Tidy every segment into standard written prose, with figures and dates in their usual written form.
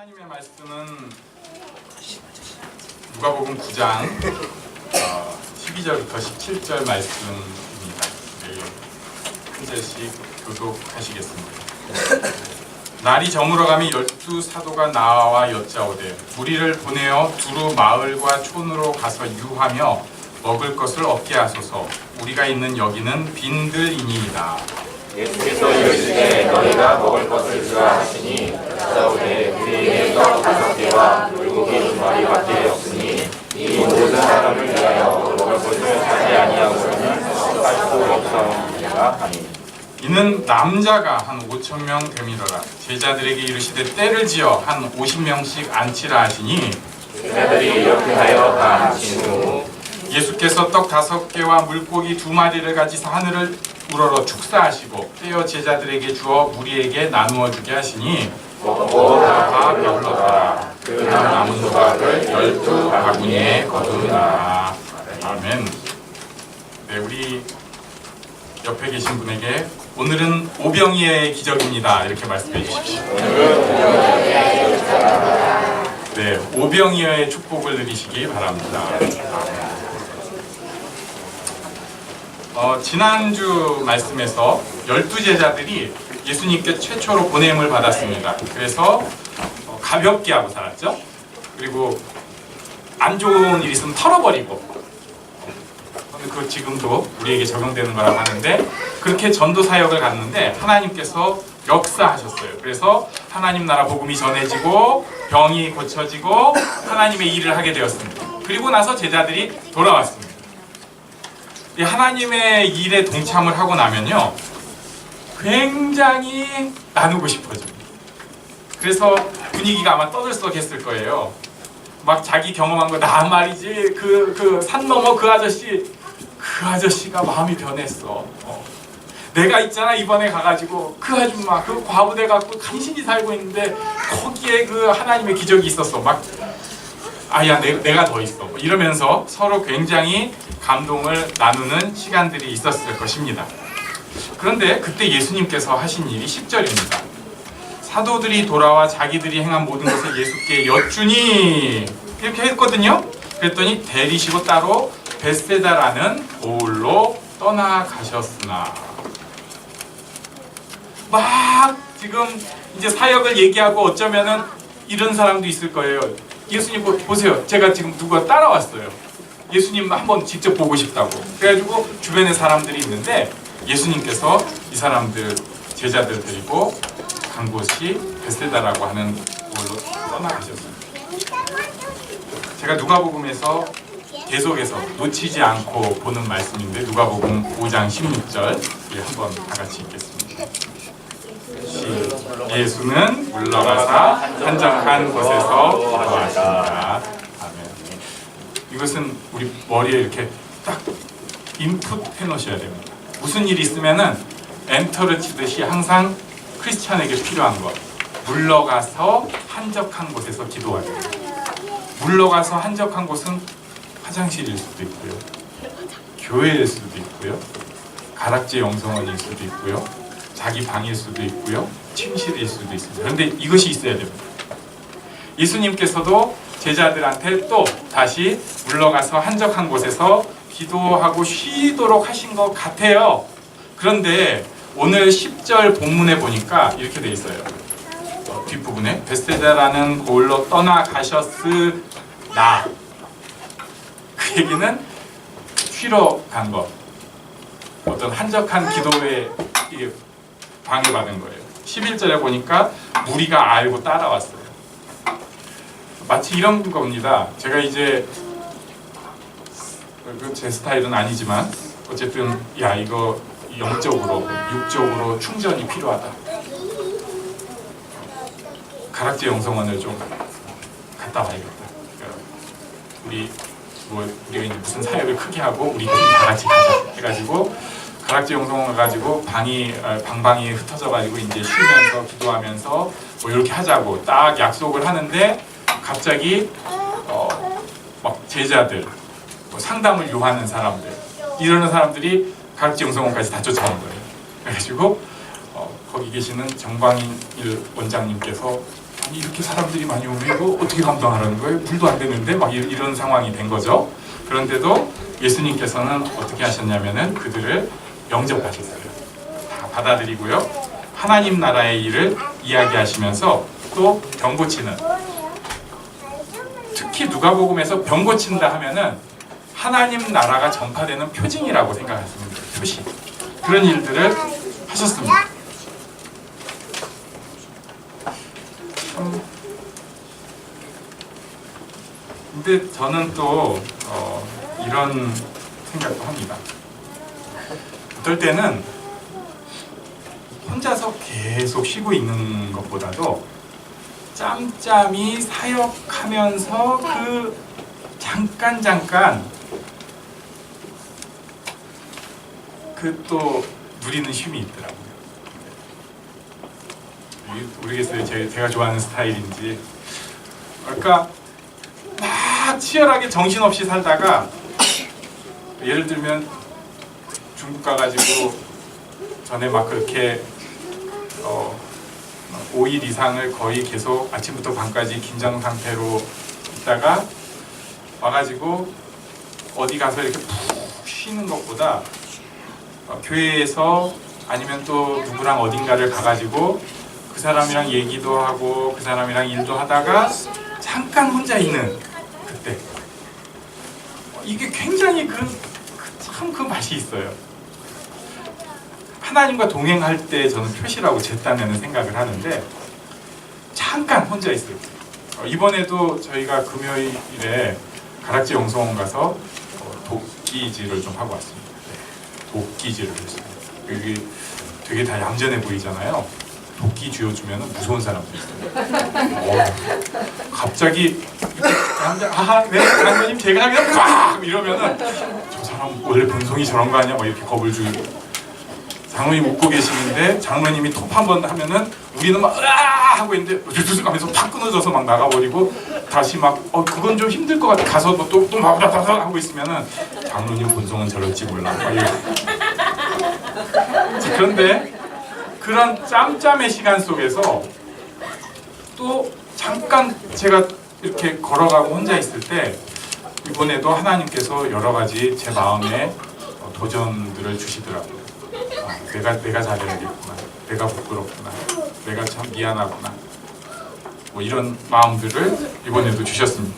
하나님의 말씀은 누가복음 9장 12절부터 17절 말씀입니다. 한 절씩 교독하시겠습니다. 날이 저물어가며 12사도가 나와 여짜오되 무리를 보내어 두루 마을과 촌으로 가서 유하며 먹을 것을 얻게 하소서. 우리가 있는 여기는 빈들이니이다. 예수께서 이르시되 너희가 먹을 것을 주라 하시니 여짜오되 우리에게 떡 5개와 물고기 2마리밖에 없으니 이 모든 사람을 위하여 먹을 것을 사지 아니하고는 할 수 없사옵니까 하니 이는 남자가 한 5,000명 되밀어라. 제자들에게 이르시되 때를 지어 한 50명씩 앉히라 하시니 제자들이 이렇게 하여 다 앉힌 후 예수께서 떡 5개와 물고기 2마리를 가지사 하늘을 우러러 축사하시고 떼어 제자들에게 주어 무리에게 나누어 주게 하시니 먹고 다 배불렀더라. 그 다음 남은 조각을 12바구니에 거두니라. 아멘. 네, 우리 옆에 계신 분에게 오늘은 오병이어의 기적입니다. 이렇게 말씀해 주십시오. 네, 오병이어의 축복을 누리시기 바랍니다. 지난주 말씀에서 12제자들이 예수님께 최초로 보냄을 받았습니다. 그래서 가볍게 하고 살았죠. 그리고 안 좋은 일 있으면 털어버리고, 그 지금도 우리에게 적용되는 거라고 하는데, 그렇게 전도 사역을 갔는데 하나님께서 역사하셨어요. 그래서 하나님 나라 복음이 전해지고 병이 고쳐지고 하나님의 일을 하게 되었습니다. 그리고 나서 제자들이 돌아왔습니다. 하나님의 일에 동참을 하고 나면요, 굉장히 나누고 싶어집니다. 그래서 분위기가 아마 떠들썩했을 거예요. 막 자기 경험한 거 나 말이지 그 산 넘어 그 아저씨가 마음이 변했어. 내가 있잖아 이번에 가가지고 그 아줌마 그 과부대 갖고 간신히 살고 있는데 거기에 그 하나님의 기적이 있었어. 막 아야 내가 더 있어. 이러면서 서로 굉장히 감동을 나누는 시간들이 있었을 것입니다. 그런데 그때 예수님께서 하신 일이 10절입니다. 사도들이 돌아와 자기들이 행한 모든 것을 예수께 여쭈니 이렇게 했거든요. 그랬더니 데리시고 따로 벳세다라는 고을로 떠나가셨으나, 막 지금 이제 사역을 얘기하고 어쩌면은 이런 사람도 있을 거예요. 예수님 보세요. 제가 지금 누가 따라왔어요. 예수님 한번 직접 보고 싶다고. 그래가지고 주변에 사람들이 있는데 예수님께서 이 사람들 제자들 데리고 간 곳이 벳세다라고 하는 곳으로 떠나가셨어요. 제가 누가복음에서 계속해서 놓치지 않고 보는 말씀인데 누가복음 5장 16절 한번 다 같이 읽겠습니다. 예수는 물러가사 한적한 곳에서 기도하신다. 아멘. 이것은 우리 머리에 이렇게 딱 인풋 해놓으셔야 됩니다. 무슨 일이 있으면은 엔터를 치듯이 항상 크리스찬에게 필요한 것, 물러가서 한적한 곳에서 기도하기. 물러가서 한적한 곳은 화장실일 수도 있고요, 교회일 수도 있고요, 가락지 영성원일 수도 있고요, 자기 방일 수도 있고요, 침실일 수도 있습니다. 그런데 이것이 있어야 됩니다. 예수님께서도 제자들한테 또 다시 물러가서 한적한 곳에서 기도하고 쉬도록 하신 것 같아요. 그런데 오늘 10절 본문에 보니까 이렇게 돼 있어요. 뒷부분에 벳세다라는 고을로 떠나가셨으나, 그 얘기는 쉬러 간 것, 어떤 한적한 기도에 방해받은 거예요. 11절에 보니까 무리가 알고 따라왔어요. 마치 이런 겁니다. 제가 이제 제 스타일은 아니지만 어쨌든 이거 영적으로 육적으로 충전이 필요하다. 가락지 영성원을 좀 갔다 와야겠다. 우리가 이제 무슨 사역을 크게 하고 우리 팀 다 같이 가자 해가지고 가락지 영성원 가지고 방방이 흩어져 가지고 이제 쉬면서 기도하면서 뭐 이렇게 하자고 딱 약속을 하는데 갑자기 막 제자들, 상담을 요하는 사람들, 이러는 사람들이 가락지 영성원까지 다 쫓아온 거예요. 그래가지고 거기 계시는 정광인 원장님께서 아니 이렇게 사람들이 많이 오면 이거 어떻게 감당하라는 거예요? 물도 안 되는데 막 이런 상황이 된 거죠. 그런데도 예수님께서는 어떻게 하셨냐면은 그들을 영접하셨어요. 다 받아들이고요. 하나님 나라의 일을 이야기하시면서 또 병 고치는, 특히 누가복음에서 병 고친다 하면은 하나님 나라가 전파되는 표징이라고 생각하시면 돼요. 표시. 그런 일들을 하셨습니다. 근데 저는 또 이런 생각도 합니다. 어떨 때는 혼자서 계속 쉬고 있는 것보다도 짬짬이 사역하면서 그 잠깐 그 또 누리는 쉼이 있더라고요. 모르겠어요. 제가 좋아하는 스타일인지. 그러니까 막 치열하게 정신없이 살다가 예를 들면 중국 가가지고 전에 막 그렇게 5일 이상을 거의 계속 아침부터 밤까지 긴장 상태로 있다가 와가지고 어디 가서 이렇게 푹 쉬는 것보다 교회에서 아니면 또 누구랑 어딘가를 가가지고 그 사람이랑 얘기도 하고 그 사람이랑 일도 하다가 잠깐 혼자 있는 그때 이게 굉장히 참 그 맛이 있어요. 하나님과 동행할 때 저는 표시라고 제 딴에는 생각을 하는데 잠깐 혼자 있을 때 이번에도 저희가 금요일에 가락지 영성원 가서 도끼질을 좀 하고 왔습니다. 도끼질을 했어요. 여기 되게 다 얌전해 보이잖아요. 도끼 쥐어주면 무서운 사람도 있어요. 갑자기 네 장로님 제가 그냥 꽉 이러면은 저 사람 원래 본성이 저런 거 아니야? 막 이렇게 겁을 주고 장로님 웃고 계시는데 장로님이 톱 한 번 하면은 우리는 막 으아 하고 있는데 르르 하면서 팍 끊어져서 막 나가버리고 다시 막 그건 좀 힘들 것 같아 가서 또 막 하고 있으면은 장로님 본성은 저럴지 몰라. 그런데 그런 짬짬의 시간 속에서 또 잠깐 제가 이렇게 걸어가고 혼자 있을 때 이번에도 하나님께서 여러 가지 제 마음에 도전들을 주시더라고요. 내가 잘해야겠구나. 내가 부끄럽구나. 내가 참 미안하구나. 뭐 이런 마음들을 이번에도 주셨습니다.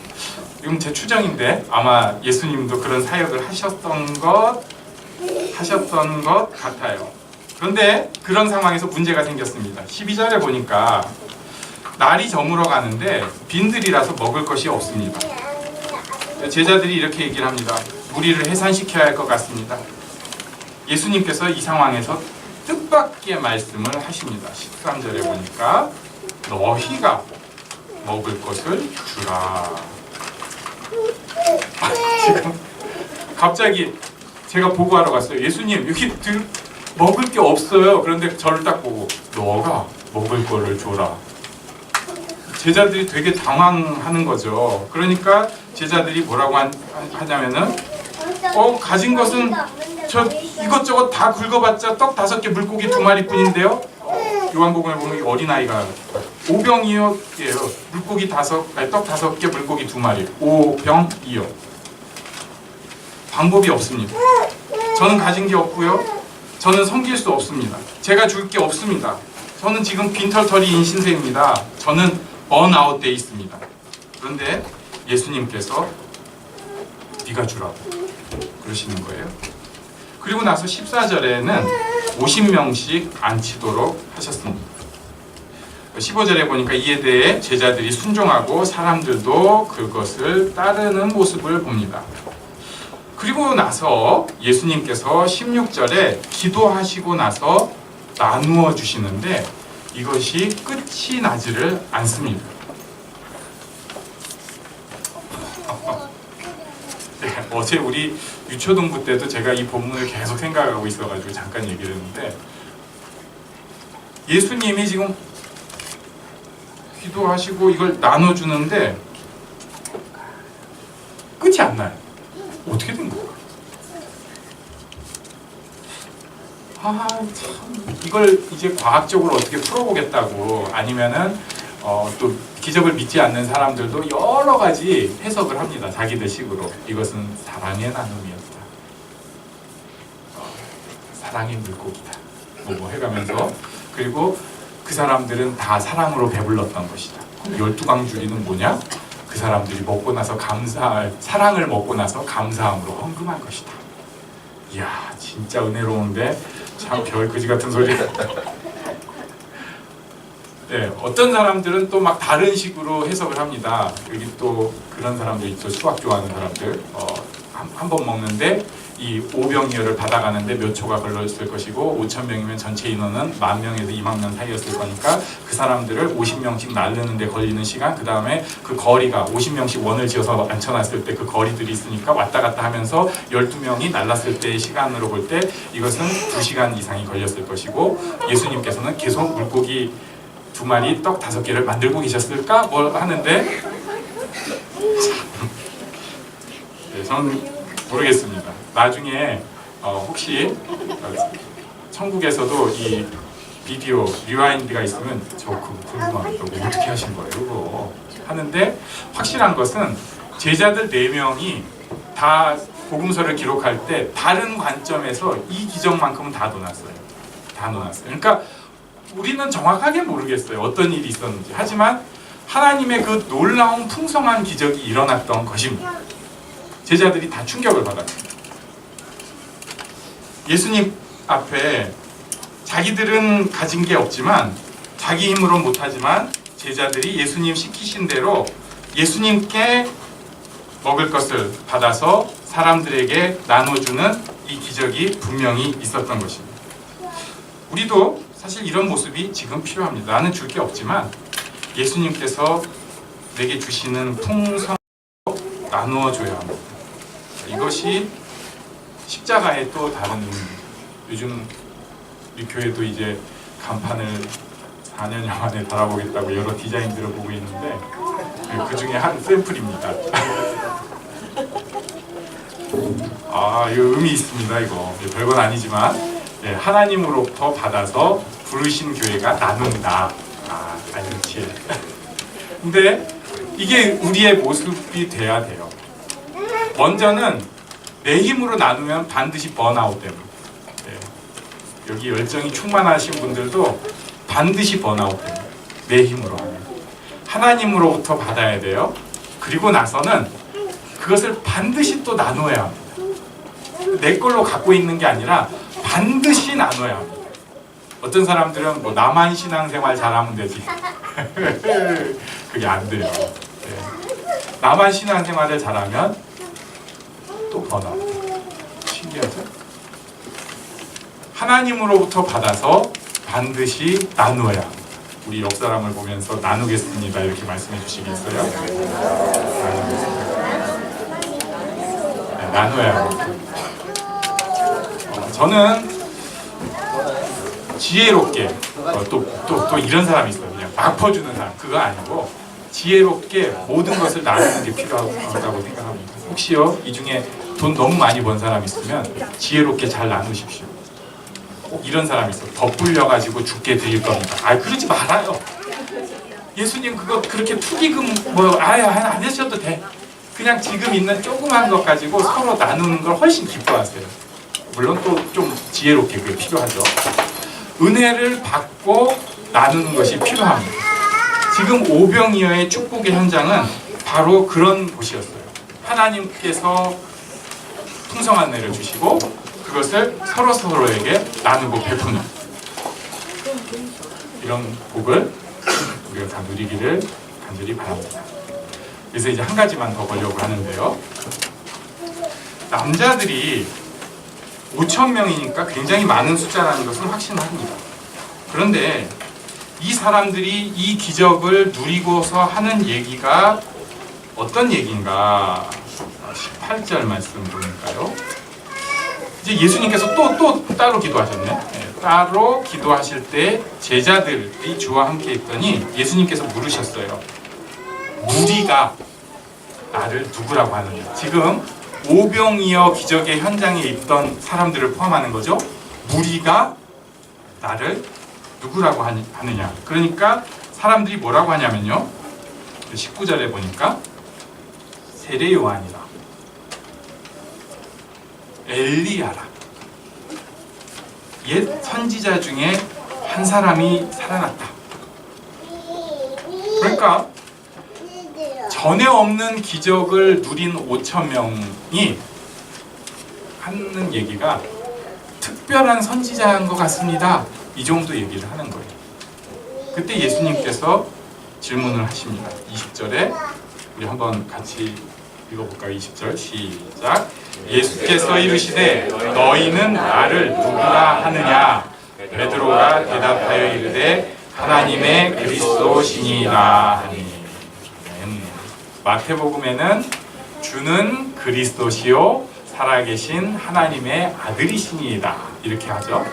이건 제 추정인데 아마 예수님도 그런 사역을 하셨던 것 같아요. 그런데 그런 상황에서 문제가 생겼습니다. 12절에 보니까 날이 저물어 가는데 빈들이라서 먹을 것이 없습니다. 제자들이 이렇게 얘기를 합니다. 무리를 해산시켜야 할 것 같습니다. 예수님께서 이 상황에서 뜻밖의 말씀을 하십니다. 13절에 보니까 너희가 먹을 것을 주라. 지금 갑자기 제가 보고하러 갔어요. 예수님 여기 먹을 게 없어요. 그런데 저를 딱 보고 너가 먹을 거를 줘라. 제자들이 되게 당황하는 거죠. 그러니까 제자들이 뭐라고 하냐면은 가진 것은 저 이것저것 다 긁어봤자 떡 5개 물고기 2마리뿐인데요. 요한복음에 보면 어린아이가 오병이요 물고기 떡 5개 물고기 2마리 오병이요. 방법이 없습니다. 저는 가진 게 없고요. 저는 섬길 수 없습니다. 제가 줄 게 없습니다. 저는 지금 빈털터리인 신세입니다. 저는 번아웃 돼 있습니다. 그런데 예수님께서 네가 주라고 그러시는 거예요. 그리고 나서 14절에는 50명씩 앉히도록 하셨습니다. 15절에 보니까 이에 대해 제자들이 순종하고 사람들도 그것을 따르는 모습을 봅니다. 그리고 나서 예수님께서 16절에 기도하시고 나서 나누어 주시는데 이것이 끝이 나지를 않습니다. 네, 어제 우리 유초동부 때도 제가 이 본문을 계속 생각하고 있어가지고 잠깐 얘기를 했는데 예수님이 지금 기도하시고 이걸 나눠주는데 끝이 안 나요. 어떻게 된 거야? 참 이걸 이제 과학적으로 어떻게 풀어보겠다고 아니면은 또 기적을 믿지 않는 사람들도 여러 가지 해석을 합니다. 자기들 식으로. 이것은 사랑의 나눔이었다. 사랑의 물고기다. 뭐 해가면서. 그리고 그 사람들은 다 사랑으로 배불렀던 것이다. 12광주리는 뭐냐? 그 사람들이 먹고 나서 사랑을 먹고 나서 감사함으로 헌금한 것이다. 이야, 진짜 은혜로운데 참 별거지 같은 소리. 네, 어떤 사람들은 또 막 다른 식으로 해석을 합니다. 여기 또 그런 사람들 있죠. 수학 좋아하는 사람들. 한 번 먹는데 이 오병이어를 받아가는데 몇 초가 걸렸을 것이고 5,000명이면 전체 인원은 10,000명에서 20,000명 사이였을 거니까 그 사람들을 50명씩 나르는데 걸리는 시간, 그 다음에 그 거리가 50명씩 원을 지어서 앉혀놨을 때 그 거리들이 있으니까 왔다 갔다 하면서 12명이 날랐을 때의 시간으로 볼 때 이것은 2시간 이상이 걸렸을 것이고, 예수님께서는 계속 물고기 2마리 떡 5개를 만들고 계셨을까? 뭘 하는데 네, 저는 모르겠습니다. 나중에 혹시 천국에서도 이 비디오 리와인드가 있으면 저 그거 궁금합니다. 어떻게 하신 거예요? 그거 하는데 확실한 것은 제자들 4명이 다 복음서를 기록할 때 다른 관점에서 이 기적만큼은 다 넣어놨어요. 다 넣어놨어요. 그러니까 우리는 정확하게 모르겠어요. 어떤 일이 있었는지. 하지만 하나님의 그 놀라운 풍성한 기적이 일어났던 것입니다. 제자들이 다 충격을 받았습니다. 예수님 앞에 자기들은 가진 게 없지만, 자기 힘으로 못하지만 제자들이 예수님 시키신 대로 예수님께 먹을 것을 받아서 사람들에게 나눠주는 이 기적이 분명히 있었던 것입니다. 우리도 사실 이런 모습이 지금 필요합니다. 나는 줄 게 없지만 예수님께서 내게 주시는 풍성으로 나누어 줘야 합니다. 이것이 십자가의 또 다른 의미입니다. 요즘 우리 교회도 이제 간판을 4년여 만에 달아보겠다고 여러 디자인들을 보고 있는데 그 중에 한 샘플입니다. 이거 의미 있습니다. 이거 별건 아니지만 하나님으로부터 받아서 부르신 교회가 나눈다. 그렇지. 근데 이게 우리의 모습이 돼야 돼요. 먼저는 내 힘으로 나누면 반드시 번아웃 됩니다. 여기 열정이 충만하신 분들도 반드시 번아웃 됩니다. 내 힘으로 하면. 하나님으로부터 받아야 돼요. 그리고 나서는 그것을 반드시 또 나눠야 합니다. 내 걸로 갖고 있는 게 아니라 반드시 나눠야 합니다. 어떤 사람들은 뭐 나만 신앙생활 잘하면 되지. 그게 안 돼요. 나만 신앙생활을 잘하면 또 번아웃. 신기하죠? 하나님으로부터 받아서 반드시 나누어야 합니다. 우리 옆 사람을 보면서 나누겠습니다. 이렇게 말씀해 주시겠어요? 나눠야 합니다. 저는 지혜롭게 또 이런 사람이 있어요. 그냥 막 퍼주는 사람. 그거 아니고 지혜롭게 모든 것을 나누는 게 필요하다고 생각합니다. 혹시요 이 중에 돈 너무 많이 번 사람 있으면 지혜롭게 잘 나누십시오. 이런 사람이 있어. 덧불려 가지고 죽게 드릴 겁니다. 그러지 말아요. 예수님 그거 그렇게 투기금 안 하셔도 돼. 그냥 지금 있는 조그만 것 가지고 서로 나누는 걸 훨씬 기뻐하세요. 물론 또 좀 지혜롭게 그게 필요하죠. 은혜를 받고 나누는 것이 필요합니다. 지금 오병이어의 축복의 현장은 바로 그런 곳이었어요. 하나님께서 풍성한 은혜를 주시고 그것을 서로에게 나누고 베푸는 이런 복을 우리가 다 누리기를 간절히 바랍니다. 그래서 이제 한 가지만 더 보려고 하는데요. 남자들이 5,000명이니까 굉장히 많은 숫자라는 것은 확신합니다. 그런데 이 사람들이 이 기적을 누리고서 하는 얘기가 어떤 얘기인가? 18절 말씀 보니까요. 이제 예수님께서 또 따로 기도하셨네. 따로 기도하실 때 제자들이 주와 함께 있더니 예수님께서 물으셨어요. 무리가 나를 누구라고 하느냐? 지금 오병이어 기적의 현장에 있던 사람들을 포함하는 거죠. 무리가 나를 누구라고 하느냐? 그러니까 사람들이 뭐라고 하냐면요. 19절에 보니까 세례 요한이라, 엘리야라, 옛 선지자 중에 한 사람이 살아났다. 그러니까 전에 없는 기적을 누린 5천 명이 하는 얘기가 특별한 선지자인 것 같습니다. 이 정도 얘기를 하는 거예요. 그때 예수님께서 질문을 하십니다. 20절에 우리 한번 같이 읽어볼까요? 20절 시작. 예수께서 이르시되 너희는 나를 누구라 하느냐? 베드로가 대답하여 이르되 하나님의 그리스도시니라 하니. 마태복음에는 주는 그리스도시요 살아계신 하나님의 아들이시니이다 이렇게 하죠.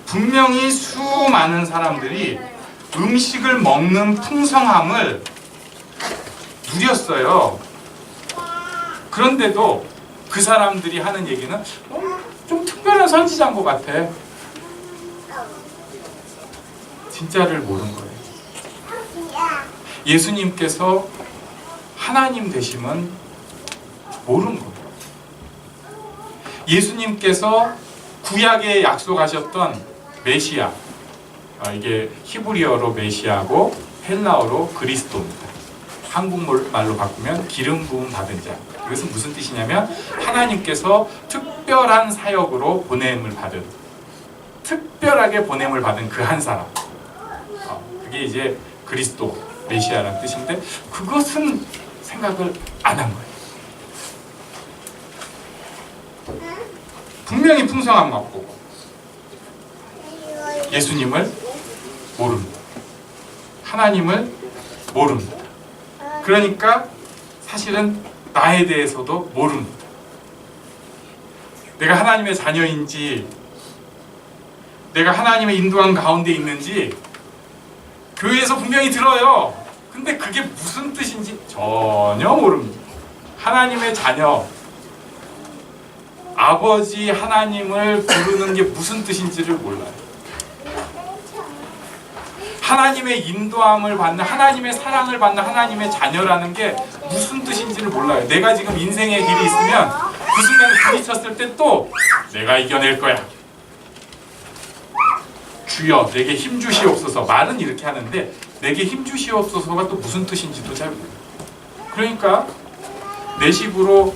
분명히 수많은 사람들이 음식을 먹는 풍성함을 누렸어요. 그런데도 그 사람들이 하는 얘기는 좀 특별한 선지자인 것 같아. 진짜를 모르는 거예요. 예수님께서 하나님 되심은 모르는 거예요. 예수님께서 구약에 약속하셨던 메시아, 이게 히브리어로 메시아고 헬라어로 그리스도입니다. 한국말로 바꾸면 기름 부음 받은 자. 이것은 무슨 뜻이냐면 하나님께서 특별한 사역으로 보냄을 받은, 특별하게 보냄을 받은 그 한 사람. 그게 이제 그리스도, 메시아라는 뜻인데 그것은 생각을 안 한 거예요. 분명히 풍성한 맛보고 예수님을 모릅니다. 하나님을 모릅니다. 그러니까 사실은 나에 대해서도 모릅니다. 내가 하나님의 자녀인지, 내가 하나님의 인도한 가운데 있는지 교회에서 분명히 들어요. 근데 그게 무슨 뜻인지 전혀 모릅니다. 하나님의 자녀, 아버지 하나님을 부르는 게 무슨 뜻인지를 몰라요. 하나님의 인도함을 받는, 하나님의 사랑을 받는 하나님의 자녀라는 게 무슨 뜻인지를 몰라요. 내가 지금 인생의 길이 있으면 그 순간에 부딪혔을 때 또 내가 이겨낼 거야. 주여 내게 힘 주시옵소서. 말은 이렇게 하는데 내게 힘 주시옵소서가 또 무슨 뜻인지도 잘 몰라요. 그러니까 내 식으로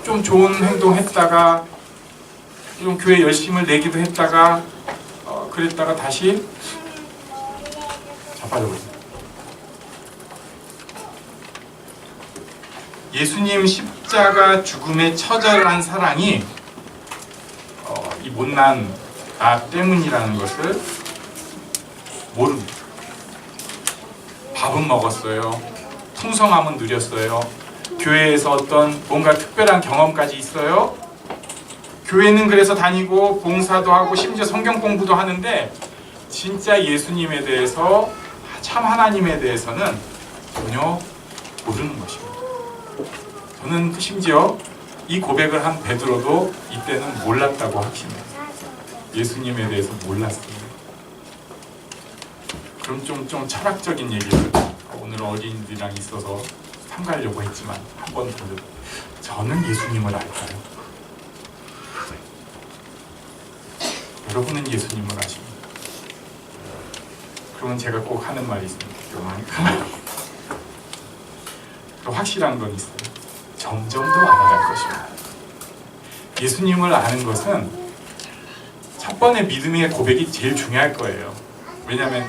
좀 좋은 행동했다가 좀 교회 열심을 내기도 했다가 그랬다가 다시 자빠져버립니다. 예수님 십자가 죽음에 처절한 사랑이 이 못난 나 때문이라는 것을 모릅니다. 밥은 먹었어요. 풍성함은 누렸어요. 교회에서 어떤 뭔가 특별한 경험까지 있어요. 교회는 그래서 다니고 봉사도 하고 심지어 성경 공부도 하는데 진짜 예수님에 대해서, 참 하나님에 대해서는 전혀 모르는 것입니다. 저는 심지어 이 고백을 한 베드로도 이때는 몰랐다고 확신해요. 예수님에 대해서 몰랐어요. 그럼 좀 철학적인 얘기를 오늘 어린이들이랑 있어서 삼가려고 했지만 한 번 더, 저는 예수님을 알까요? 여러분은 예수님을 아십니까? 그러면 제가 꼭 하는 말이 있습니다. 확실한 건 있어요. 점점 더 알아갈 것입니다. 예수님을 아는 것은 첫 번의 믿음의 고백이 제일 중요할 거예요. 왜냐하면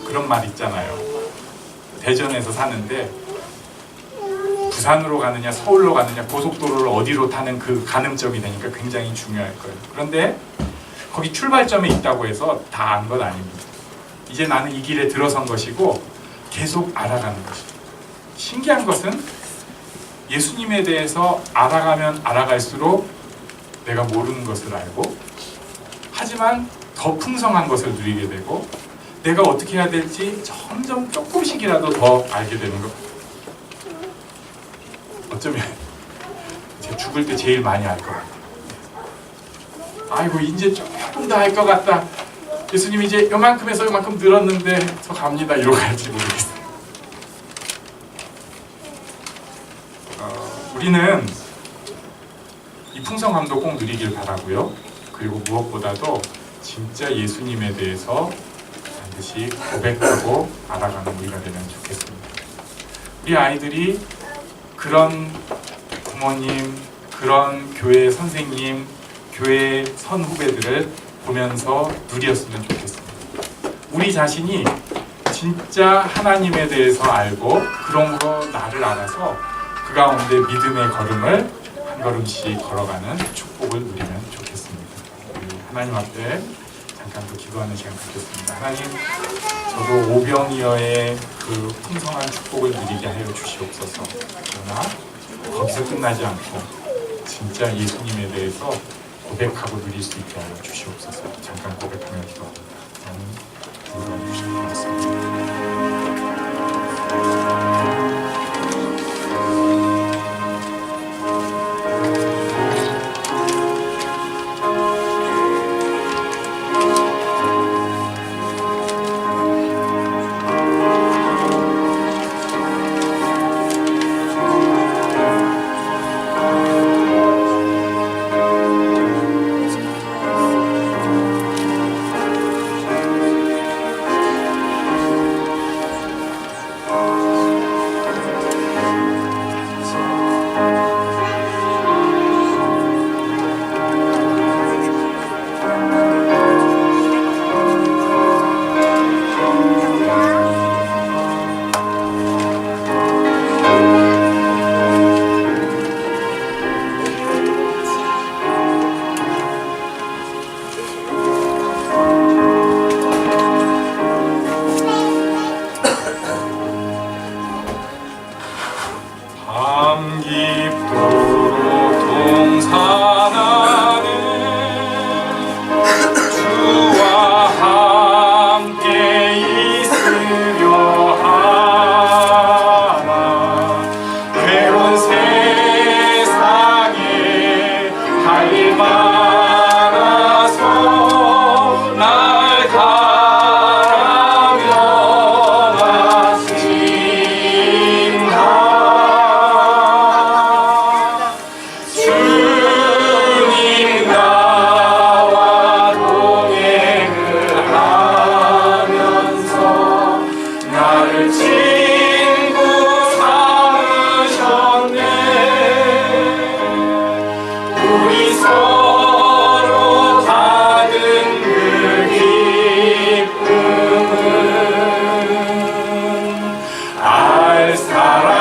그런 말 있잖아요. 대전에서 사는데 부산으로 가느냐 서울로 가느냐 고속도로를 어디로 타는 그 가늠점이 되니까 굉장히 중요할 거예요. 그런데 거기 출발점에 있다고 해서 다 안 건 아닙니다. 이제 나는 이 길에 들어선 것이고 계속 알아가는 것입니다. 신기한 것은 예수님에 대해서 알아가면 알아갈수록 내가 모르는 것을 알고, 하지만 더 풍성한 것을 누리게 되고, 내가 어떻게 해야 될지 점점 조금씩이라도 더 알게 되는 것. 어쩌면 제가 죽을 때 제일 많이 알 것 같아요. 아이고 이제 조금 더 알 것 같다. 예수님 이제 요만큼에서 요만큼 늘었는데 저 갑니다. 이러고 갈지 모르겠어요. 우리는 이 풍성함도 꼭 누리길 바라고요. 그리고 무엇보다도 진짜 예수님에 대해서 반드시 고백하고 알아가는 우리가 되면 좋겠습니다. 우리 아이들이 그런 부모님, 그런 교회 선생님, 교회 선후배들을 보면서 누렸으면 좋겠습니다. 우리 자신이 진짜 하나님에 대해서 알고 그런 나를 알아서 그 가운데 믿음의 걸음을 한 걸음씩 걸어가는 축복을 누리면 좋겠습니다. 우리 하나님 앞에 잠깐 또 기도하는 시간 갖겠습니다. 하나님, 저도 오병이어의 그 풍성한 축복을 누리게 하여 주시옵소서. 그러나 거기서 끝나지 않고 진짜 예수님에 대해서 고백하고 누릴 수 있게 하여 주시옵소서. 잠깐 고백하며 기도합니다. 주님, 주시옵소서. 사랑